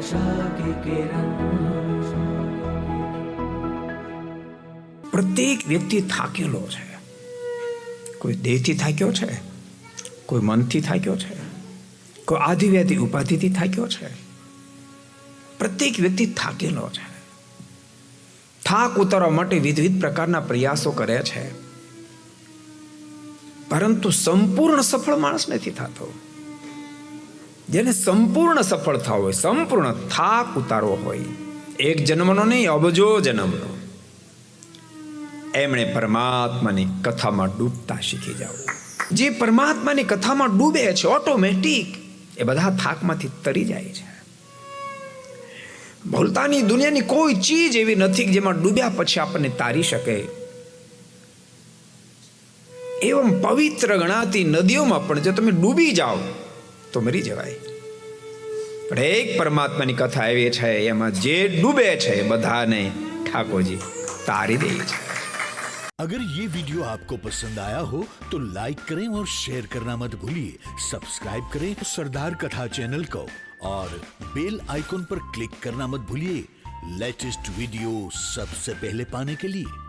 आशा की किरण। પ્રત્યેક વ્યક્તિ થાકેલો છે. કોઈ દેહથી થાક્યો છે, કોઈ મનથી થાક્યો છે, કોઈ આધિવ્યાધિ ઉપાધિથી થાક્યો છે. પ્રત્યેક વ્યક્તિ થાકેલો છે. થાક ઉતારવા માટે વિવિધ પ્રકારના પ્રયાસો કરે છે, પરંતુ સંપૂર્ણ સફળ માણસ નથી થતો. જેને સંપૂર્ણ સફળતા હોય, સંપૂર્ણ થાક ઉતારવો હોય, એક જન્મનો નહીં અબજો જન્મનો, એમણે પરમાત્માની કથામાં ડૂબતા શીખી જાવ. જે પરમાત્માની કથામાં ડૂબે છે ઓટોમેટિક એ બધા થાકમાંથી તરી જાય છે. ભૂલતાની દુનિયાની કોઈ ચીજ એવી નથી જેમાં ડૂબ્યા પછી આપણને તારી શકે. એવમ પવિત્ર ગણાતી નદીઓમાં પણ જો તમે ડૂબી જાઓ તો મરી જવાય. પણ એક પરમાત્માની કથા એવી છે એમાં જે ડૂબે છે બધાને ઠાકોરજી તારી દે છે. अगर ये वीडियो आपको पसंद आया हो तो लाइक करें और शेयर करना मत भूलिए. सब्सक्राइब करें सरदार कथा चैनल को और बेल आइकॉन पर क्लिक करना मत भूलिए लेटेस्ट वीडियो सबसे पहले पाने के लिए.